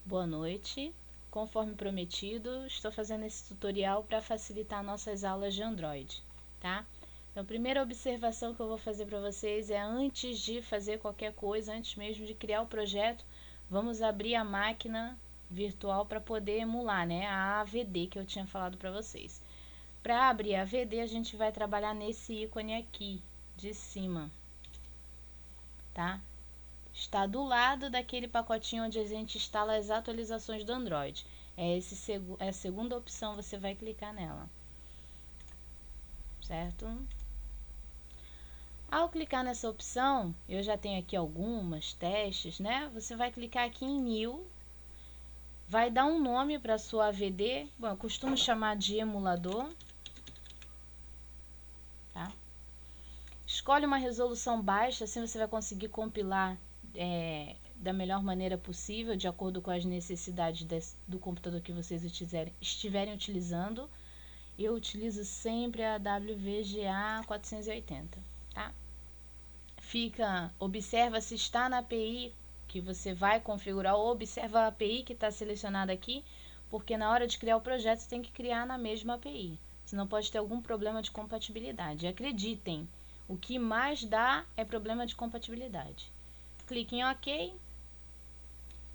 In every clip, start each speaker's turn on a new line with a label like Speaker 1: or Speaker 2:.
Speaker 1: Boa noite. Conforme prometido, estou fazendo esse tutorial para facilitar nossas aulas de Android, tá? Então, a primeira observação que eu vou fazer para vocês é antes de fazer qualquer coisa, antes mesmo de criar o projeto, vamos abrir a máquina virtual para poder emular, né? A AVD que eu tinha falado para vocês. Para abrir a AVD, a gente vai trabalhar nesse ícone aqui de cima, tá? Está do lado daquele pacotinho onde a gente instala as atualizações do Android. É a segunda opção, você vai clicar nela, certo? Ao clicar nessa opção, eu já tenho aqui algumas testes, né? Você vai clicar aqui em New, vai dar um nome para sua AVD, bom, eu costumo chamar de emulador, tá? Escolhe uma resolução baixa, assim você vai conseguir compilar da melhor maneira possível, de acordo com as necessidades do computador que vocês estiverem utilizando. Eu utilizo sempre a WVGA 480, tá? Observa se está na API que você vai configurar, ou observa a API que está selecionada aqui, porque na hora de criar o projeto você tem que criar na mesma API, senão pode ter algum problema de compatibilidade. Acreditem, o que mais dá é problema de compatibilidade. Clique em OK.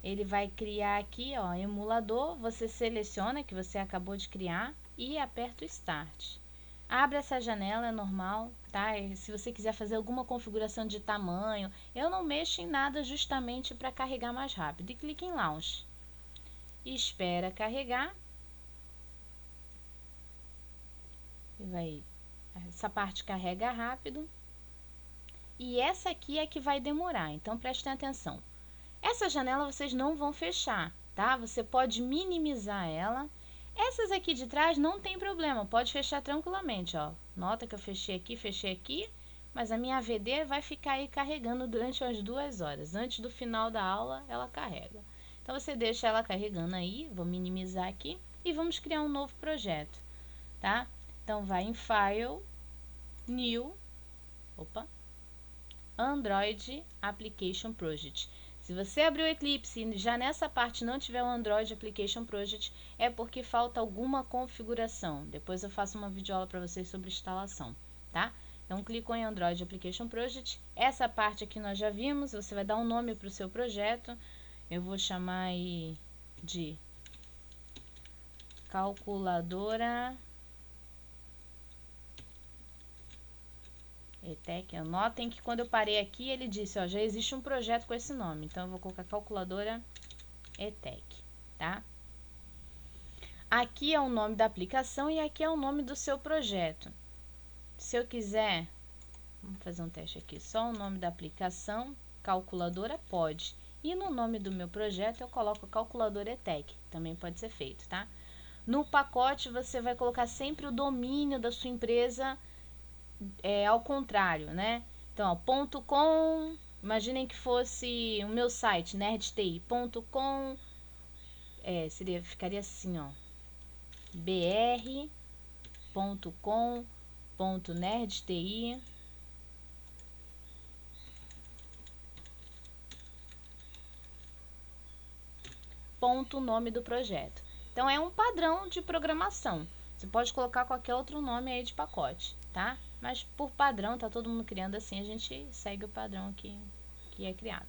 Speaker 1: Ele vai criar aqui, ó, emulador. Você seleciona que você acabou de criar e aperta o Start. Abre essa janela, é normal, tá? Se você quiser fazer alguma configuração de tamanho, eu não mexo em nada justamente para carregar mais rápido. E clique em Launch. E espera carregar. Essa parte carrega rápido. E essa aqui é que vai demorar, então prestem atenção. Essa janela vocês não vão fechar, tá? Você pode minimizar ela. Essas aqui de trás não tem problema, pode fechar tranquilamente, ó. Nota que eu fechei aqui, mas a minha AVD vai ficar aí carregando durante as 2 horas. Antes do final da aula, ela carrega. Então, você deixa ela carregando aí, vou minimizar aqui e vamos criar um novo projeto, tá? Então, vai em File, New, Android Application Project. Se você abrir o Eclipse e já nessa parte não tiver o Android Application Project, é porque falta alguma configuração. Depois eu faço uma videoaula para vocês sobre instalação, tá? Então, clicou em Android Application Project. Essa parte aqui nós já vimos. Você vai dar um nome para o seu projeto. Eu vou chamar aí de calculadora ETEC. Notem que quando eu parei aqui, ele disse, ó, já existe um projeto com esse nome. Então, eu vou colocar calculadora ETEC, tá? Aqui é o nome da aplicação e aqui é o nome do seu projeto. Se eu quiser, vamos fazer um teste aqui, só o nome da aplicação, calculadora, pode. E no nome do meu projeto eu coloco calculadora ETEC, também pode ser feito, tá? No pacote você vai colocar sempre o domínio da sua empresa ao contrário, né? Então, ó, .com, imaginem que fosse o meu site, nerdti.com, ficaria assim, ó, br.com.nerdti. Ponto nome do projeto. Então, é um padrão de programação. Você pode colocar qualquer outro nome aí de pacote, tá? Mas por padrão, tá todo mundo criando assim, a gente segue o padrão que é criado.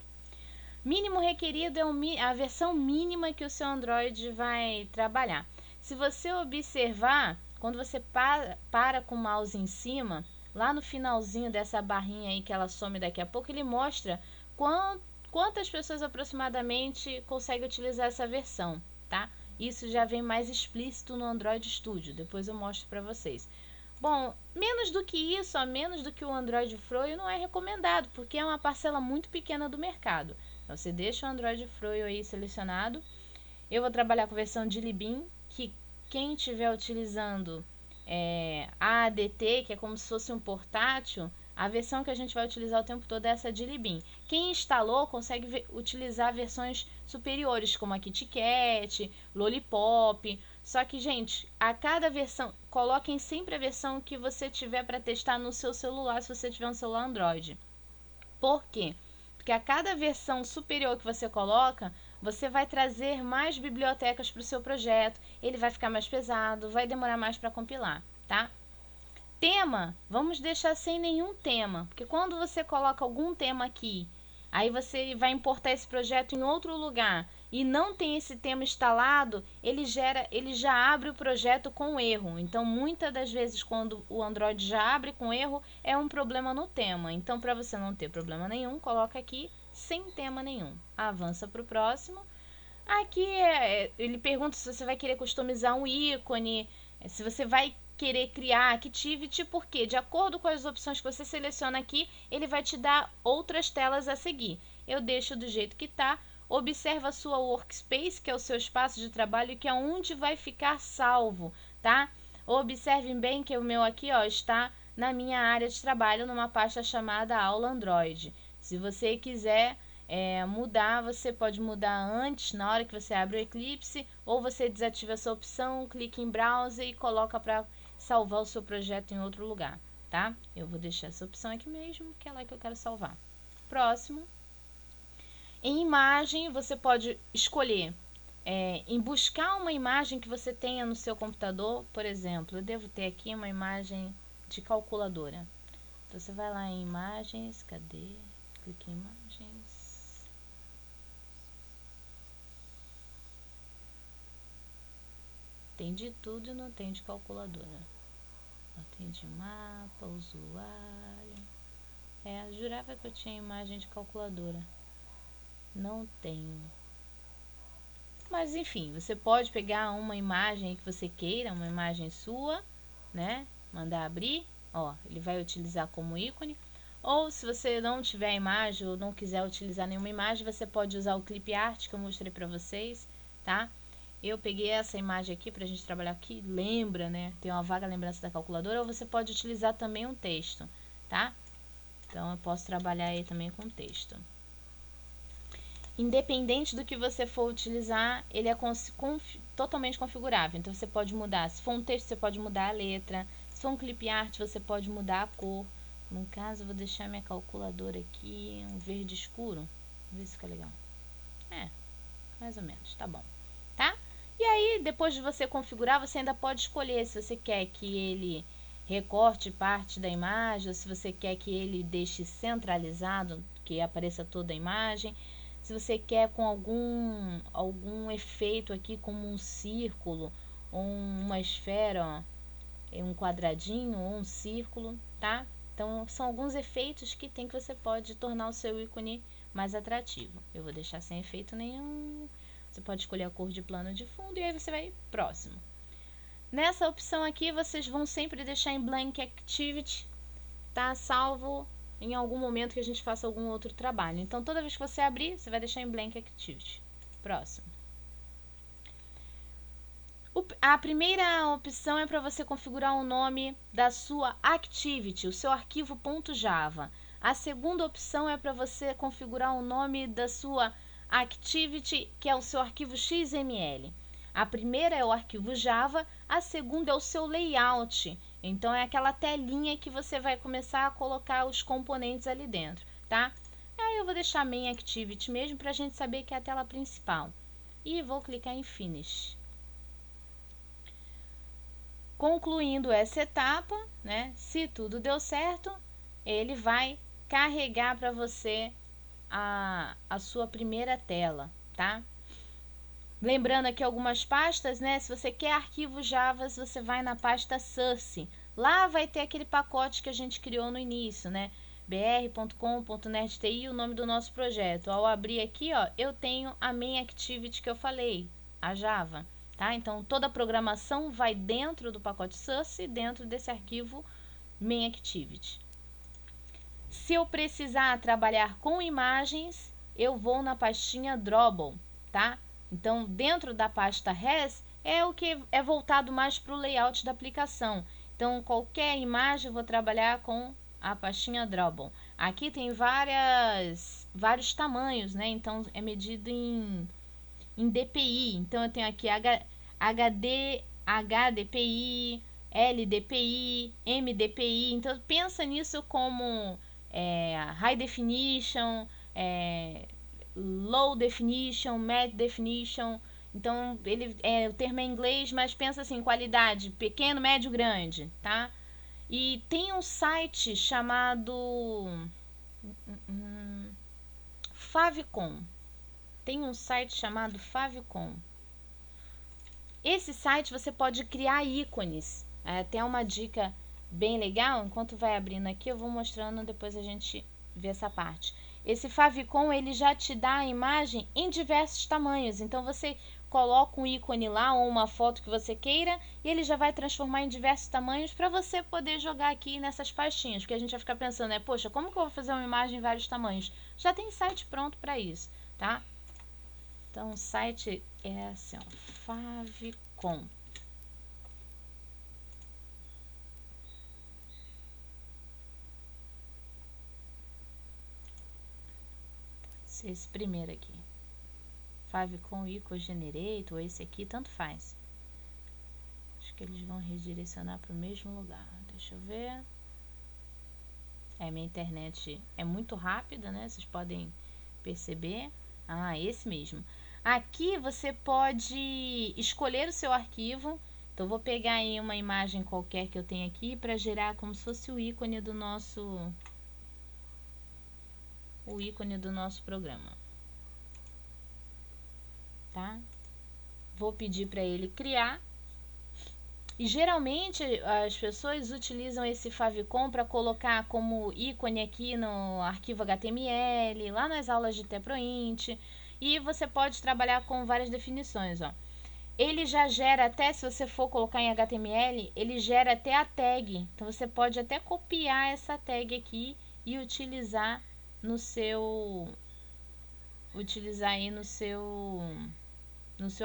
Speaker 1: Mínimo requerido é a versão mínima que o seu Android vai trabalhar. Se você observar, quando você para com o mouse em cima, lá no finalzinho dessa barrinha aí que ela some daqui a pouco, ele mostra quantas pessoas aproximadamente conseguem utilizar essa versão, tá? Isso já vem mais explícito no Android Studio, depois eu mostro para vocês. Bom, menos do que isso, a menos do que o Android Froio, não é recomendado, porque é uma parcela muito pequena do mercado. Então, você deixa o Android Froio aí selecionado. Eu vou trabalhar com a versão de Libin, que quem estiver utilizando a ADT, que é como se fosse um portátil, a versão que a gente vai utilizar o tempo todo é essa de Libin. Quem instalou consegue utilizar versões superiores, como a KitKat, Lollipop. Só que, gente, a cada versão, coloquem sempre a versão que você tiver para testar no seu celular, se você tiver um celular Android. Por quê? Porque a cada versão superior que você coloca, você vai trazer mais bibliotecas para o seu projeto, ele vai ficar mais pesado, vai demorar mais para compilar, tá? Tema, vamos deixar sem nenhum tema, porque quando você coloca algum tema aqui, aí você vai importar esse projeto em outro lugar e não tem esse tema instalado, ele já abre o projeto com erro. Então, muitas das vezes, quando o Android já abre com erro, é um problema no tema. Então, para você não ter problema nenhum, coloca aqui sem tema nenhum. Avança para o próximo. Aqui ele pergunta se você vai querer customizar um ícone, se você vai querer criar Activity, porque de acordo com as opções que você seleciona aqui, ele vai te dar outras telas a seguir. Eu deixo do jeito que está. Observa a sua workspace, que é o seu espaço de trabalho, que é onde vai ficar salvo, tá? Observem bem que o meu aqui, ó, está na minha área de trabalho, numa pasta chamada Aula Android. Se você quiser mudar, você pode mudar antes, na hora que você abre o Eclipse, ou você desativa essa opção, clica em Browser e coloca para salvar o seu projeto em outro lugar, tá? Eu vou deixar essa opção aqui mesmo, que é lá que eu quero salvar. Próximo. Em imagem, você pode escolher em buscar uma imagem que você tenha no seu computador. Por exemplo, eu devo ter aqui uma imagem de calculadora. Então, você vai lá em imagens, cadê? Clique em imagens. Tem de tudo e não tem de calculadora. Tem de mapa, usuário. Jurava que eu tinha imagem de calculadora. Não tenho. Mas enfim, você pode pegar uma imagem que você queira, uma imagem sua, né? Mandar abrir, ó, ele vai utilizar como ícone. Ou se você não tiver imagem ou não quiser utilizar nenhuma imagem, você pode usar o clip art que eu mostrei pra vocês, tá? Eu peguei essa imagem aqui pra gente trabalhar aqui, lembra, né? Tem uma vaga lembrança da calculadora, ou você pode utilizar também um texto, tá? Então eu posso trabalhar aí também com texto. Independente do que você for utilizar, ele é totalmente configurável. Então você pode mudar, se for um texto você pode mudar a letra, se for um clip art você pode mudar a cor. No caso eu vou deixar minha calculadora aqui um verde escuro, vamos ver se fica legal. Mais ou menos, tá bom, tá? E aí depois de você configurar, você ainda pode escolher se você quer que ele recorte parte da imagem, ou se você quer que ele deixe centralizado, que apareça toda a imagem. Se você quer com algum efeito aqui, como um círculo, ou uma esfera, ó, um quadradinho ou um círculo, tá? Então, são alguns efeitos que tem que você pode tornar o seu ícone mais atrativo. Eu vou deixar sem efeito nenhum. Você pode escolher a cor de plano de fundo e aí você vai próximo. Nessa opção aqui, vocês vão sempre deixar em Blank Activity, tá? Salvo em algum momento que a gente faça algum outro trabalho. Então, toda vez que você abrir, você vai deixar em Blank Activity. Próximo. A primeira opção é para você configurar o nome da sua Activity, o seu arquivo .java. A segunda opção é para você configurar o nome da sua Activity, que é o seu arquivo XML. A primeira é o arquivo Java, a segunda é o seu layout. Então, é aquela telinha que você vai começar a colocar os componentes ali dentro, tá? Aí eu vou deixar Main Activity mesmo para a gente saber que é a tela principal. E vou clicar em Finish. Concluindo essa etapa, né? Se tudo deu certo, ele vai carregar para você a sua primeira tela, tá? Lembrando aqui algumas pastas, né? Se você quer arquivos Java, você vai na pasta Source. Lá vai ter aquele pacote que a gente criou no início, né? br.com.nerdti, o nome do nosso projeto. Ao abrir aqui, ó, eu tenho a Main Activity que eu falei, a Java, tá? Então, toda a programação vai dentro do pacote Source, dentro desse arquivo Main Activity. Se eu precisar trabalhar com imagens, eu vou na pastinha Drawable, tá? Então, dentro da pasta Res, é o que é voltado mais para o layout da aplicação. Então, qualquer imagem eu vou trabalhar com a pastinha Drawable. Aqui tem vários tamanhos, né? Então, é medido em DPI. Então, eu tenho aqui HD, HDPI, LDPI, MDPI. Então, pensa nisso como High Definition, low definition, mid definition. Então, o termo é em inglês, mas pensa assim, qualidade, pequeno, médio, grande, tá? E tem um site chamado Favicon. Tem um site chamado Favicon. Esse site você pode criar ícones. Tem uma dica bem legal. Enquanto vai abrindo aqui, eu vou mostrando, depois a gente vê essa parte. Esse Favicon, ele já te dá a imagem em diversos tamanhos. Então, você coloca um ícone lá ou uma foto que você queira e ele já vai transformar em diversos tamanhos para você poder jogar aqui nessas pastinhas. Porque a gente vai ficar pensando, poxa, como que eu vou fazer uma imagem em vários tamanhos? Já tem site pronto para isso, tá? Então, o site é assim, ó, Favicon. Esse primeiro aqui. Favicon Eco Generate, ou esse aqui, tanto faz. Acho que eles vão redirecionar para o mesmo lugar. Deixa eu ver. Minha internet é muito rápida, né? Vocês podem perceber. Esse mesmo. Aqui você pode escolher o seu arquivo. Então, vou pegar aí uma imagem qualquer que eu tenho aqui para gerar como se fosse o ícone do nosso programa. Tá? Vou pedir para ele criar. E geralmente as pessoas utilizam esse Favicon para colocar como ícone aqui no arquivo HTML, lá nas aulas de TProInt. E você pode trabalhar com várias definições, ó. Ele já gera até, se você for colocar em HTML, ele gera até a tag. Então, você pode até copiar essa tag aqui e utilizar no seu... aí no seu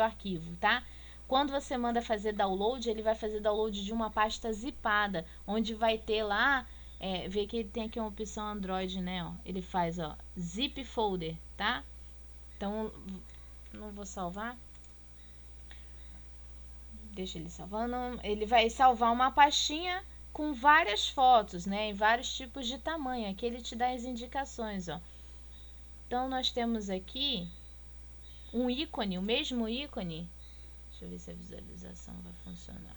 Speaker 1: arquivo, tá? Quando você manda fazer download, ele vai fazer download de uma pasta zipada, onde vai ter lá, vê que ele tem aqui uma opção Android, né? Ó, ele faz, ó, zip folder, tá? Então, não vou salvar. Deixa ele salvando. Ele vai salvar uma pastinha com várias fotos, né? Em vários tipos de tamanho. Aqui ele te dá as indicações, ó. Então, nós temos aqui um ícone, o mesmo ícone. Deixa eu ver se a visualização vai funcionar.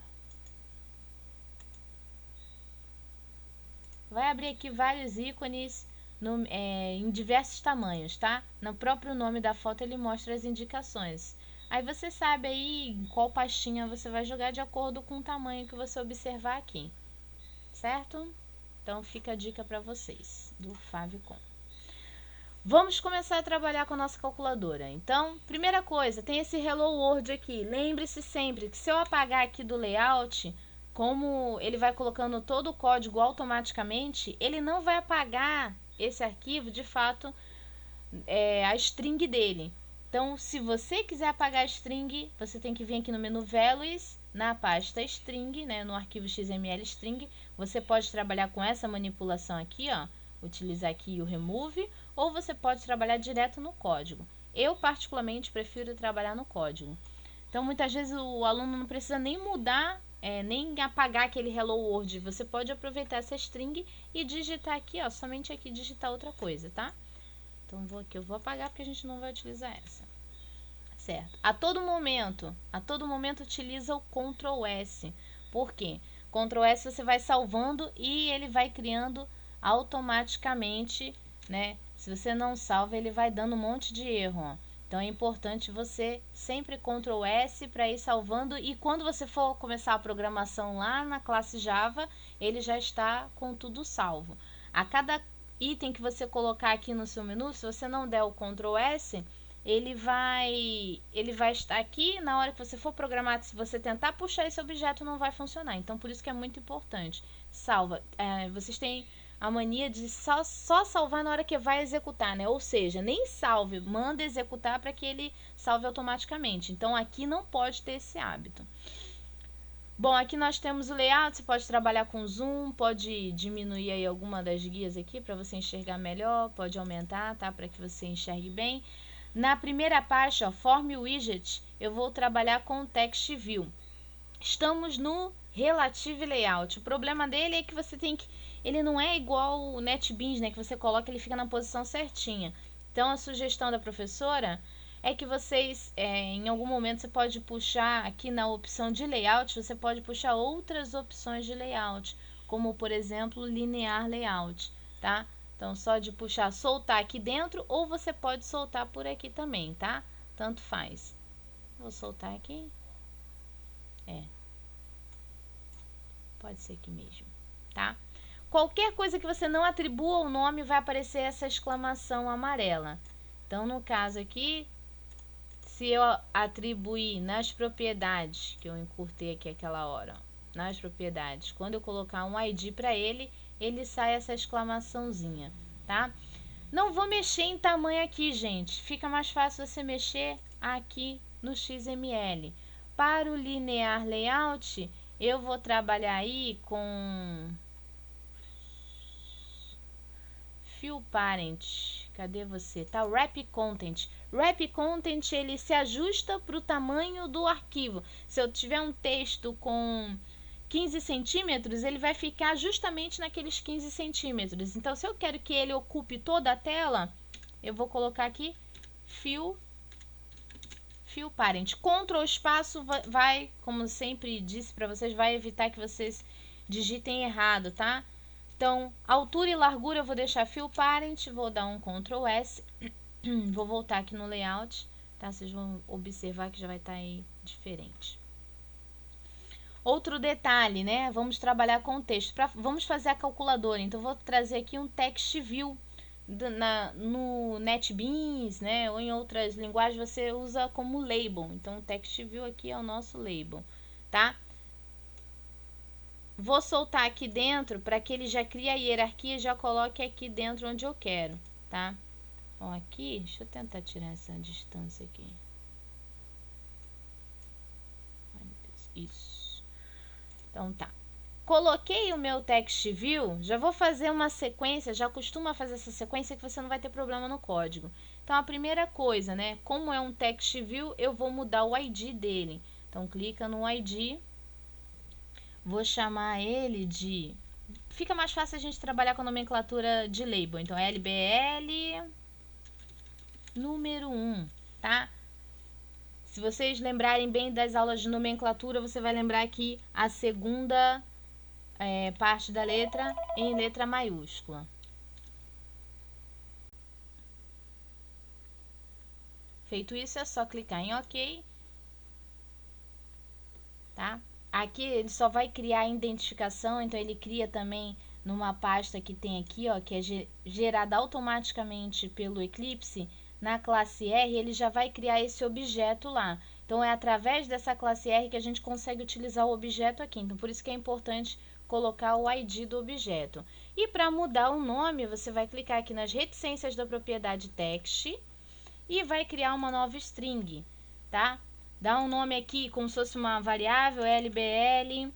Speaker 1: Vai abrir aqui vários ícones em diversos tamanhos, tá? No próprio nome da foto ele mostra as indicações. Aí você sabe aí em qual pastinha você vai jogar de acordo com o tamanho que você observar aqui, certo? Então fica a dica para vocês do Favicon. Vamos começar a trabalhar com a nossa calculadora. Então, primeira coisa, tem esse Hello World aqui. Lembre-se sempre que se eu apagar aqui do layout, como ele vai colocando todo o código automaticamente, ele não vai apagar esse arquivo, de fato, a string dele. Então, se você quiser apagar a string, você tem que vir aqui no menu Values, na pasta string, né, no arquivo XML string. Você pode trabalhar com essa manipulação aqui, ó, utilizar aqui o remove, ou você pode trabalhar direto no código. Eu, particularmente, prefiro trabalhar no código. Então, muitas vezes o aluno não precisa nem mudar, nem apagar aquele Hello World. Você pode aproveitar essa string e digitar aqui, ó, somente aqui digitar outra coisa, tá? Então, eu vou apagar porque a gente não vai utilizar essa. Certo? A todo momento utiliza o Ctrl S. Por quê? Ctrl S você vai salvando e ele vai criando automaticamente, né? Se você não salva, ele vai dando um monte de erro, ó. Então é importante você sempre Ctrl S para ir salvando, e quando você for começar a programação lá na classe Java, ele já está com tudo salvo. A cada item que você colocar aqui no seu menu, se você não der o Ctrl S, ele vai estar aqui. Na hora que você for programar, se você tentar puxar esse objeto, não vai funcionar. Então, por isso que é muito importante. Salva. Vocês têm a mania de só salvar na hora que vai executar, né? Ou seja, nem salve, manda executar para que ele salve automaticamente. Então, aqui não pode ter esse hábito. Bom, aqui nós temos o layout. Você pode trabalhar com zoom, pode diminuir aí alguma das guias aqui para você enxergar melhor, pode aumentar, tá? Para que você enxergue bem. Na primeira pasta, ó, Form Widget, eu vou trabalhar com o Text View. Estamos no Relative Layout. O problema dele é que você tem que... Ele não é igual o NetBeans, né? Que você coloca, ele fica na posição certinha. Então, a sugestão da professora é que vocês, em algum momento, você pode puxar aqui na opção de layout, você pode puxar outras opções de layout, como, por exemplo, linear layout, tá? Então, só de puxar, soltar aqui dentro, ou você pode soltar por aqui também, tá? Tanto faz. Vou soltar aqui. Pode ser aqui mesmo, tá? Qualquer coisa que você não atribua o nome, vai aparecer essa exclamação amarela. Então, no caso aqui, se eu atribuir nas propriedades, que eu encurtei aqui aquela hora, nas propriedades, quando eu colocar um ID para ele, ele sai essa exclamaçãozinha, tá? Não vou mexer em tamanho aqui, gente. Fica mais fácil você mexer aqui no XML. Para o linear layout, eu vou trabalhar aí com fill parent. Cadê você? Tá, wrap content. Wrap content, ele se ajusta para o tamanho do arquivo. Se eu tiver um texto com 15 centímetros, ele vai ficar justamente naqueles 15 centímetros. Então, se eu quero que ele ocupe toda a tela, eu vou colocar aqui fill parent. Ctrl espaço vai, como sempre disse para vocês, vai evitar que vocês digitem errado, tá? Então, altura e largura eu vou deixar fill parent, vou dar um Ctrl S, vou voltar aqui no layout, tá? Vocês vão observar que já vai estar aí diferente. Outro detalhe, né? Vamos trabalhar com o texto. Vamos fazer a calculadora. Então, vou trazer aqui um text view. No NetBeans, né? Ou em outras linguagens, você usa como label. Então, o text view aqui é o nosso label, tá? Vou soltar aqui dentro para que ele já crie a hierarquia e já coloque aqui dentro onde eu quero, tá? Ó, aqui, deixa eu tentar tirar essa distância aqui. Isso. Então, tá. Coloquei o meu text view, já vou fazer uma sequência, já costuma fazer essa sequência que você não vai ter problema no código. Então, a primeira coisa, né? Como é um text view, eu vou mudar o ID dele. Então, clica no ID. Vou chamar ele de... Fica mais fácil a gente trabalhar com a nomenclatura de label. Então, LBL número 1, tá? Se vocês lembrarem bem das aulas de nomenclatura, você vai lembrar que a segunda parte da letra em letra maiúscula. Feito isso, é só clicar em OK. Tá? Aqui ele só vai criar a identificação, então ele cria também numa pasta que tem aqui, ó, que é gerada automaticamente pelo Eclipse. Na classe R, ele já vai criar esse objeto lá. Então, é através dessa classe R que a gente consegue utilizar o objeto aqui. Então, por isso que é importante colocar o ID do objeto. E para mudar o nome, você vai clicar aqui nas reticências da propriedade text e vai criar uma nova string, tá? Dá um nome aqui como se fosse uma variável, LBL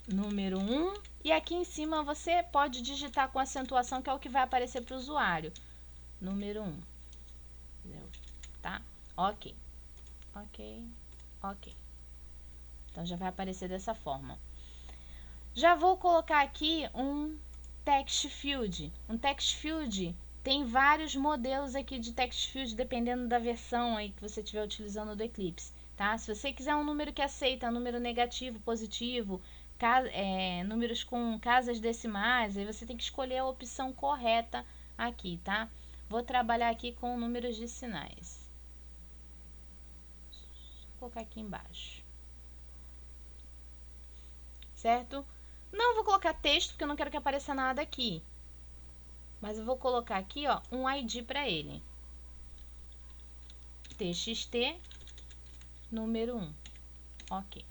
Speaker 1: número 1. E aqui em cima você pode digitar com acentuação, que é o que vai aparecer para o usuário. Número 1. Tá? Ok. Ok. Ok. Então, já vai aparecer dessa forma. Já vou colocar aqui um text field. Um text field tem vários modelos aqui de text field, dependendo da versão aí que você estiver utilizando do Eclipse, tá? Se você quiser um número que aceita número negativo, positivo, números com casas decimais, aí você tem que escolher a opção correta aqui, tá? Vou trabalhar aqui com números de sinais. Vou colocar aqui embaixo. Certo? Não vou colocar texto, porque eu não quero que apareça nada aqui. Mas eu vou colocar aqui, ó, um ID para ele. TXT número 1. Ok.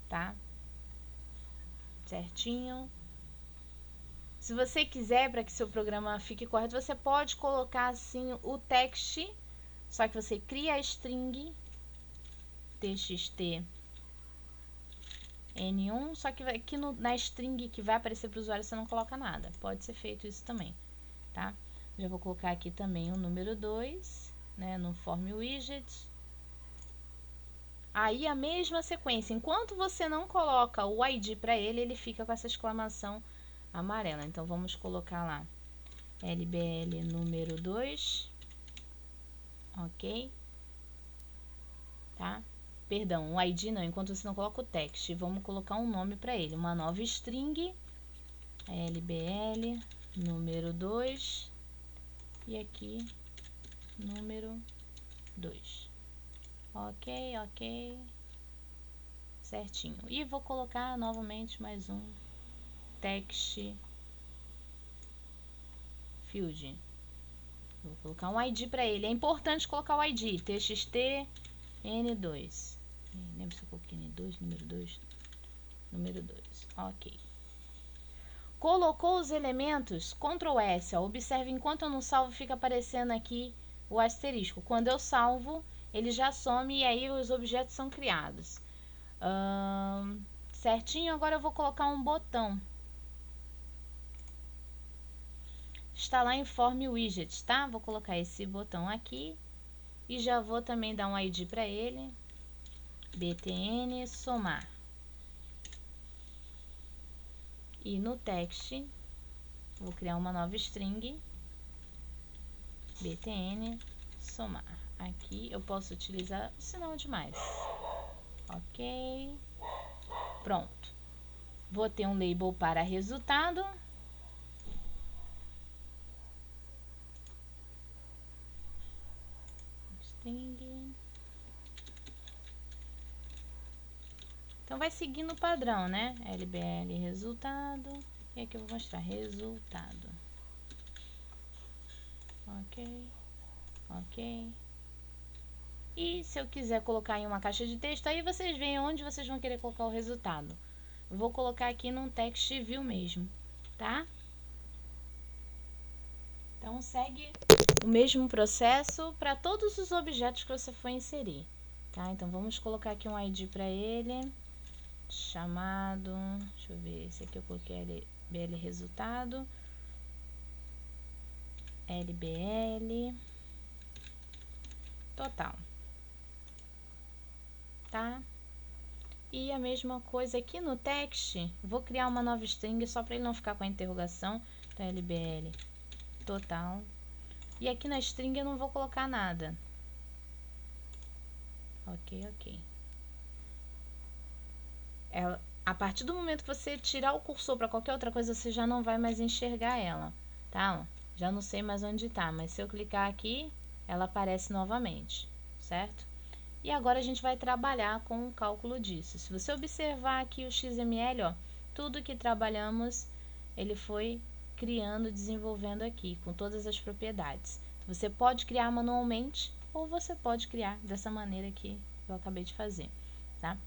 Speaker 1: Tá? Certinho. Se você quiser, para que seu programa fique correto, você pode colocar assim o text, só que você cria a string txt N1, só que aqui na string que vai aparecer para o usuário você não coloca nada. Pode ser feito isso também, tá? Já vou colocar aqui também o número 2, né, no form widget. Aí a mesma sequência, enquanto você não coloca o ID para ele, ele fica com essa exclamação amarela. Então, vamos colocar lá LBL número 2, ok? Tá? Perdão, o ID não, enquanto você não coloca o text. Vamos colocar um nome para ele, uma nova string, LBL número 2, e aqui, número 2. Ok, ok. Certinho. E vou colocar novamente mais um text field. Vou colocar um ID para ele. É importante colocar o ID. TXT N2. Lembra se eu coloquei N2, número 2? Número 2. Ok. Colocou os elementos, Ctrl S. Ó, observe, enquanto eu não salvo, fica aparecendo aqui o asterisco. Quando eu salvo, ele já some e aí os objetos são criados. Certinho, agora eu vou colocar um botão. Está lá em Form Widget, tá? Vou colocar esse botão aqui e já vou também dar um ID para ele. btn somar. E no text, vou criar uma nova string. btn somar. Aqui eu posso utilizar o sinal de mais. Ok. Pronto. Vou ter um label para resultado. String. Então, vai seguindo o padrão, né? LBL resultado. E aqui eu vou mostrar resultado. Ok. Ok. E se eu quiser colocar em uma caixa de texto, aí vocês veem onde vocês vão querer colocar o resultado. Eu vou colocar aqui num text view mesmo, tá? Então, segue o mesmo processo para todos os objetos que você for inserir, tá? Então, vamos colocar aqui um ID para ele, chamado, deixa eu ver, esse aqui eu coloquei LBL resultado, LBL total, tá? E a mesma coisa aqui no text, vou criar uma nova string só para ele não ficar com a interrogação, então LBL total. E aqui na string eu não vou colocar nada. Ok, ok. A partir do momento que você tirar o cursor para qualquer outra coisa, você já não vai mais enxergar ela, tá? Já não sei mais onde tá, mas se eu clicar aqui, ela aparece novamente, certo? E agora a gente vai trabalhar com o cálculo disso. Se você observar aqui o XML, ó, tudo que trabalhamos, ele foi criando, desenvolvendo aqui, com todas as propriedades. Você pode criar manualmente ou você pode criar dessa maneira que eu acabei de fazer, tá?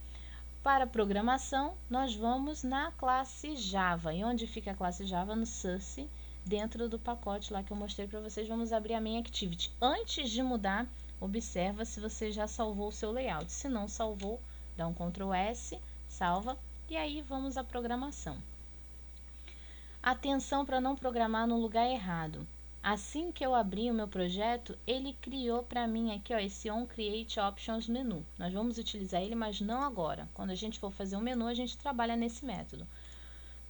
Speaker 1: Para programação, nós vamos na classe Java. E onde fica a classe Java? No source, dentro do pacote lá que eu mostrei para vocês. Vamos abrir a main activity. Antes de mudar, observa se você já salvou o seu layout. Se não salvou, dá um Ctrl S, salva, e aí vamos à programação. Atenção para não programar no lugar errado. Assim que eu abri o meu projeto, ele criou para mim aqui, ó, esse onCreateOptions menu. Nós vamos utilizar ele, mas não agora. Quando a gente for fazer o menu, a gente trabalha nesse método.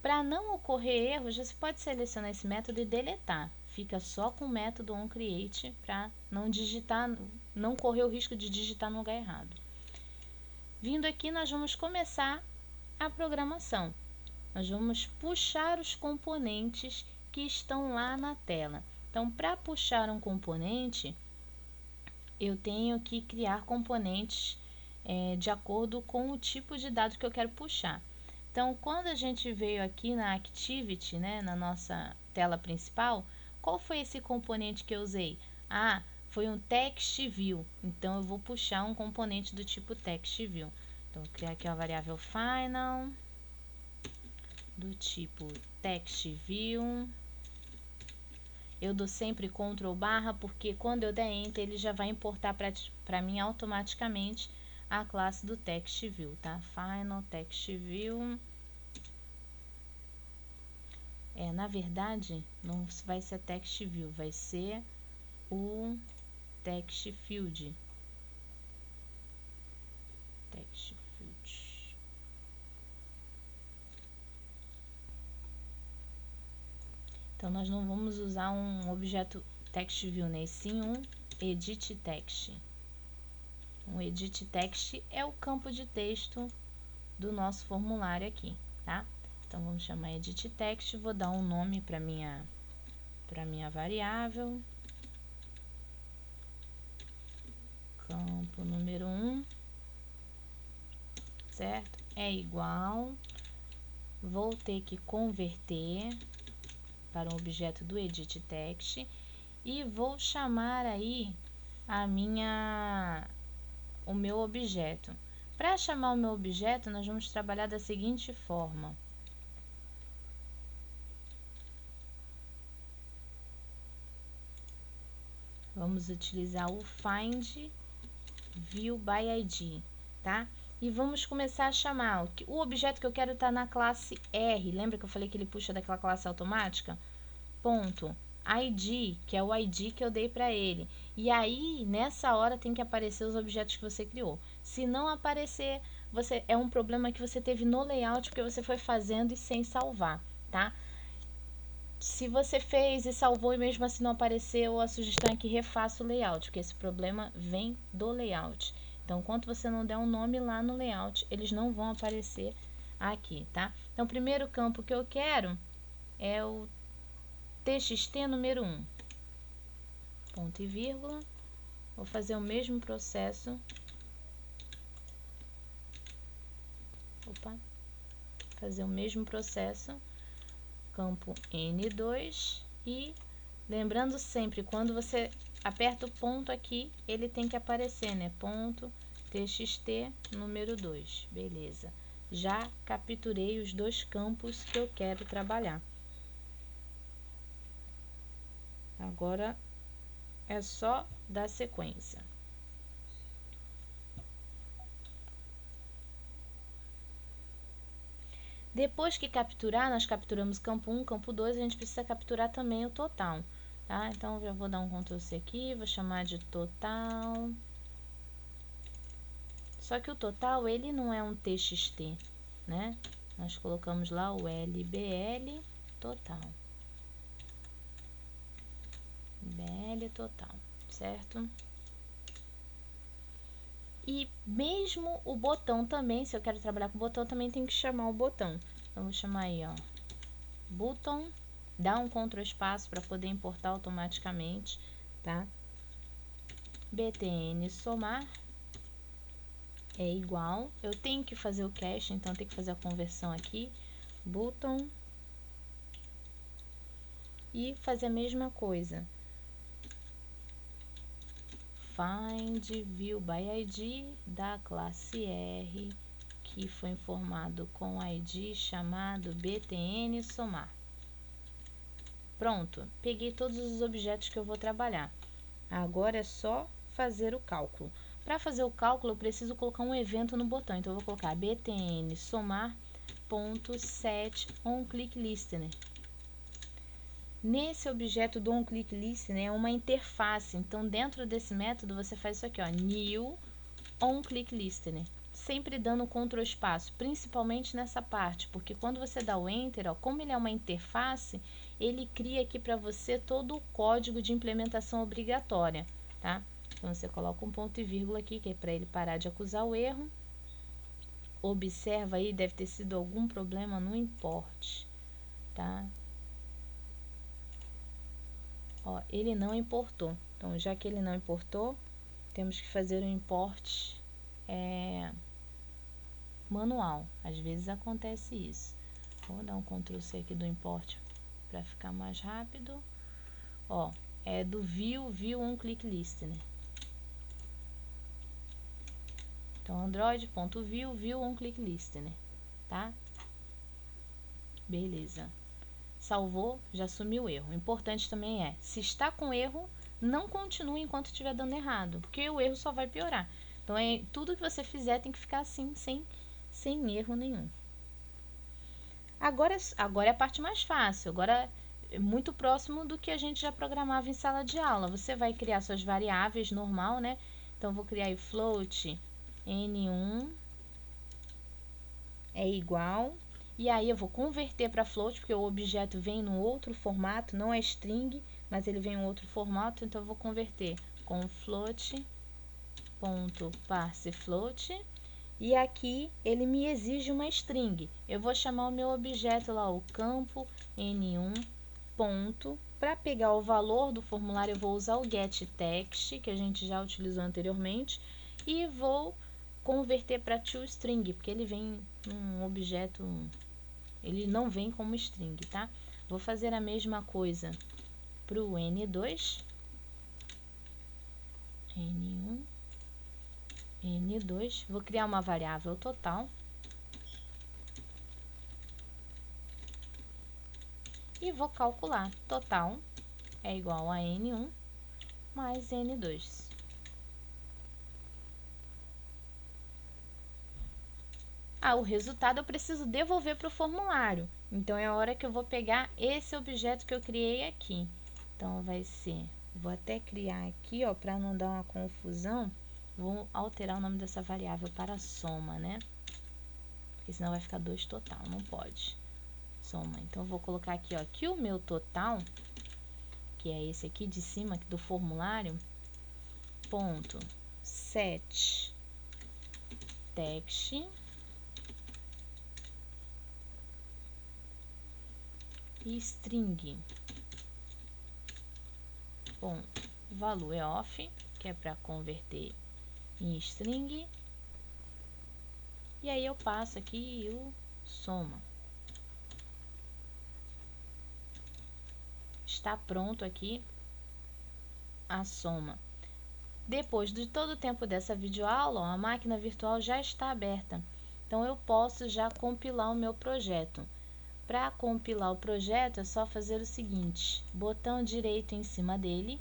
Speaker 1: Para não ocorrer erros, você pode selecionar esse método e deletar. Fica só com o método onCreate para não correr o risco de digitar no lugar errado. Vindo aqui, nós vamos começar a programação. Nós vamos puxar os componentes que estão lá na tela. Então, para puxar um componente, eu tenho que criar componentes de acordo com o tipo de dado que eu quero puxar. Então, quando a gente veio aqui na Activity, né, na nossa tela principal, qual foi esse componente que eu usei? Ah, foi um Text View. Então, eu vou puxar um componente do tipo Text View. Então, vou criar aqui uma variável final do tipo Text View. Eu dou sempre Ctrl barra, porque quando eu der Enter, ele já vai importar para mim automaticamente a classe do Text View, tá? Final Text View. Na verdade, não vai ser Text View, vai ser o Text Field. Text Field. 。Então, nós não vamos usar um objeto text view, né? E sim um edit text. Um edit text é o campo de texto do nosso formulário aqui, tá? Então, vamos chamar edit text, vou dar um nome para minha variável. Campo número 1, certo? É igual. Vou ter que converter para um objeto do edit text e vou chamar aí o meu objeto. Para chamar o meu objeto, nós vamos trabalhar da seguinte forma. Vamos utilizar o find view by id, tá? E vamos começar a chamar. O objeto que eu quero está na classe R. Lembra que eu falei que ele puxa daquela classe automática? Ponto. ID, que é o ID que eu dei para ele. E aí, nessa hora, tem que aparecer os objetos que você criou. Se não aparecer, é um problema que você teve no layout, porque você foi fazendo e sem salvar, tá? Se você fez e salvou e mesmo assim não apareceu, a sugestão é que refaça o layout, porque esse problema vem do layout. Então, enquanto você não der um nome lá no layout, eles não vão aparecer aqui, tá? Então, o primeiro campo que eu quero é o txt número 1. Ponto e vírgula. Vou fazer o mesmo processo. Fazer o mesmo processo. Campo N2 e lembrando sempre, quando você aperta o ponto aqui, ele tem que aparecer, né? Ponto txt número 2. Beleza. Já capturei os dois campos que eu quero trabalhar. Agora é só dar sequência. Depois que capturar, nós capturamos campo 1, campo 2, a gente precisa capturar também o total, tá? Então, já vou dar um Ctrl C aqui, vou chamar de total. Só que o total, ele não é um txt, né? Nós colocamos lá o lbl total. bl total, certo? E mesmo o botão também, se eu quero trabalhar com o botão, também tem que chamar o botão. Então, vou chamar aí, ó, button, dá um Ctrl espaço para poder importar automaticamente, tá? btn somar é igual, eu tenho que fazer o cache, então tem que fazer a conversão aqui, button, e fazer a mesma coisa. Find view by id da classe R, que foi informado com id chamado btn somar. Pronto, peguei todos os objetos que eu vou trabalhar. Agora é só fazer o cálculo. Para fazer o cálculo, eu preciso colocar um evento no botão. Então, eu vou colocar btn somar.set onClickListener. Nesse objeto do onClickListener é uma interface. Então, dentro desse método, você faz isso aqui, ó, new onClickListener. Sempre dando Ctrl espaço, principalmente nessa parte, porque quando você dá o Enter, ó, como ele é uma interface, ele cria aqui para você todo o código de implementação obrigatória, tá? Então, você coloca um ponto e vírgula aqui, que é para ele parar de acusar o erro. Observa aí, deve ter sido algum problema no import, tá? Ó, ele não importou. Então, já que ele não importou, temos que fazer o import manual. Às vezes acontece isso. Vou dar um Ctrl C aqui do import para ficar mais rápido. Ó, é do view onClickListener. Então, android.view onClickListener, tá? Beleza. Salvou, já sumiu o erro. O importante também é, se está com erro, não continue enquanto estiver dando errado, porque o erro só vai piorar. Então, tudo que você fizer tem que ficar assim, sem erro nenhum. Agora é a parte mais fácil. Agora é muito próximo do que a gente já programava em sala de aula. Você vai criar suas variáveis normal, né? Então, vou criar aí float n1 é igual. E aí eu vou converter para float, porque o objeto vem no outro formato, não é string, mas ele vem em outro formato, então eu vou converter com float.parsefloat. E aqui ele me exige uma string. Eu vou chamar o meu objeto lá, o campo n1 ponto. Para pegar o valor do formulário, eu vou usar o getText, que a gente já utilizou anteriormente, e vou converter para toString, porque ele vem um objeto, ele não vem como string, tá? Vou fazer a mesma coisa para o n2, n1, n2, vou criar uma variável total e vou calcular. Total é igual a n1 mais n2. O resultado eu preciso devolver para o formulário. Então, é a hora que eu vou pegar esse objeto que eu criei aqui. Então, vai ser... Vou até criar aqui, ó, para não dar uma confusão. Vou alterar o nome dessa variável para soma, né? Porque senão vai ficar 2 total, não pode. Soma. Então, eu vou colocar aqui, ó, que o meu total, que é esse aqui de cima do formulário, ponto set text e string ponto value of, que é para converter em string, e aí eu passo aqui o soma. Está pronto aqui a soma. Depois de todo o tempo dessa videoaula, ó, a máquina virtual já está aberta. Então, eu posso já compilar o meu projeto. Para compilar o projeto, é só fazer o seguinte: botão direito em cima dele,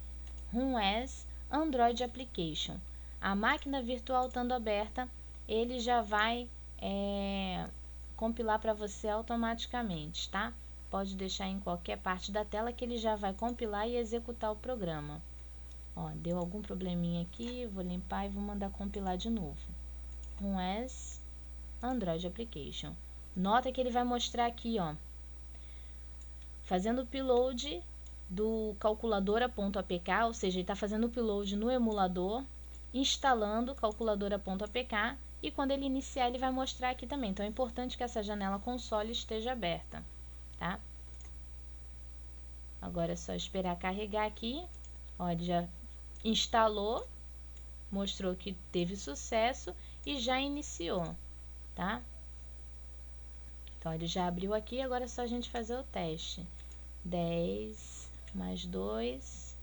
Speaker 1: Run as Android Application. A máquina virtual estando aberta, ele já vai compilar para você automaticamente, tá? Pode deixar em qualquer parte da tela que ele já vai compilar e executar o programa. Ó, deu algum probleminha aqui, vou limpar e vou mandar compilar de novo. Run as Android Application. Nota que ele vai mostrar aqui, ó, fazendo o upload do calculadora.apk, ou seja, ele está fazendo o upload no emulador, instalando calculadora.apk, e quando ele iniciar, ele vai mostrar aqui também. Então, é importante que essa janela console esteja aberta, tá? Agora é só esperar carregar aqui. Ó, ele já instalou, mostrou que teve sucesso e já iniciou, tá? Então, ele já abriu aqui, agora é só a gente fazer o teste. 10 mais 2.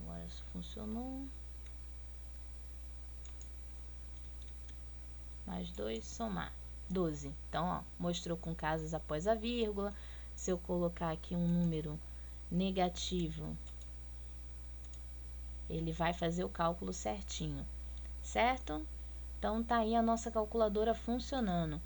Speaker 1: Agora isso funcionou. Mais 2, somar. 12. Então, ó, mostrou com casas após a vírgula. Se eu colocar aqui um número negativo, ele vai fazer o cálculo certinho, certo? Então, tá aí a nossa calculadora funcionando.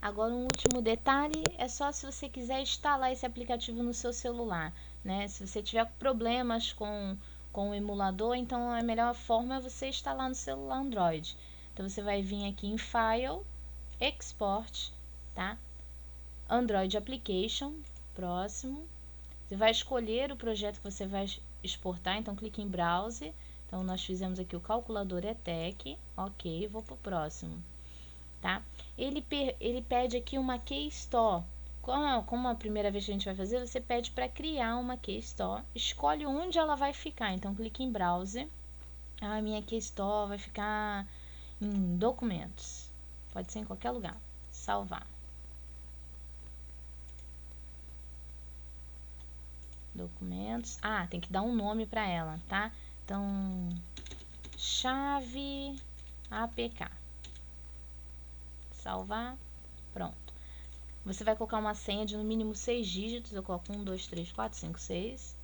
Speaker 1: Agora, um último detalhe, é só se você quiser instalar esse aplicativo no seu celular, né? Se você tiver problemas com o emulador, então a melhor forma é você instalar no celular Android. Então, você vai vir aqui em File, Export, tá? Android Application, próximo. Você vai escolher o projeto que você vai exportar, então clique em Browse. Então, nós fizemos aqui o calculador ETEC, ok, vou para o próximo, tá? Ele pede aqui uma Key Store. Como a primeira vez que a gente vai fazer, você pede para criar uma Key Store, escolhe onde ela vai ficar, então clique em Browse. A minha Key Store vai ficar em Documentos, pode ser em qualquer lugar, salvar. Documentos, tem que dar um nome para ela, tá? Então, chave APK. Salvar, pronto. Você vai colocar uma senha de no mínimo 6 dígitos, eu coloco 1, 2, 3, 4, 5, 6.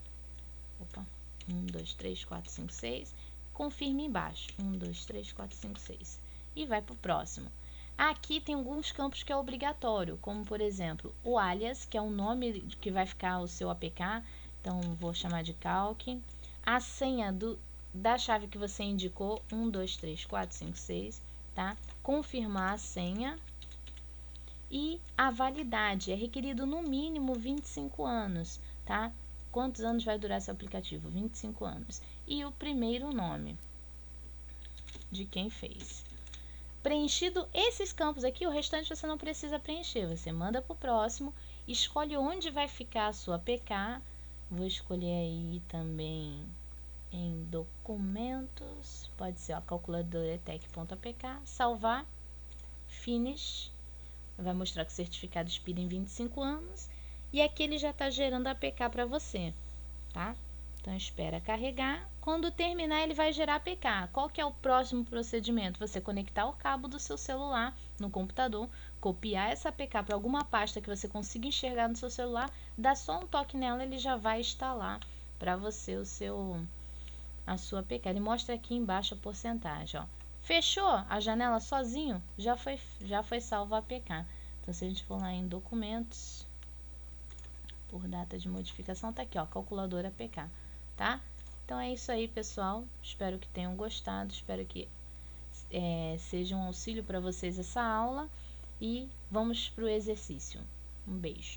Speaker 1: Opa, 1, 2, 3, 4, 5, 6. Confirme embaixo, 1, 2, 3, 4, 5, 6. E vai para o próximo. Aqui tem alguns campos que é obrigatório, como por exemplo, o alias, que é o nome que vai ficar o seu APK. Então, vou chamar de calc. A senha da chave que você indicou, 1, 2, 3, 4, 5, 6, tá? Confirmar a senha. E a validade é requerido no mínimo 25 anos, tá? Quantos anos vai durar seu aplicativo? 25 anos. E o primeiro nome de quem fez. Preenchido esses campos aqui, o restante você não precisa preencher. Você manda para o próximo, escolhe onde vai ficar a sua APK. Vou escolher aí também em documentos, pode ser, ó, calculadoretec.apk, salvar, finish, vai mostrar que o certificado expira em 25 anos e aqui ele já está gerando a APK para você, tá? Então espera carregar, quando terminar ele vai gerar a APK. Qual que é o próximo procedimento? Você conectar o cabo do seu celular no computador, copiar essa APK para alguma pasta que você consiga enxergar no seu celular, dá só um toque nela, ele já vai instalar para você a sua APK. Ele mostra aqui embaixo a porcentagem, ó. Fechou a janela sozinho, já foi salva a APK. Então, se a gente for lá em documentos, por data de modificação, tá aqui, ó, calculadora APK, tá? Então, é isso aí, pessoal. Espero que tenham gostado, espero que seja um auxílio para vocês essa aula. E vamos para o exercício. Um beijo.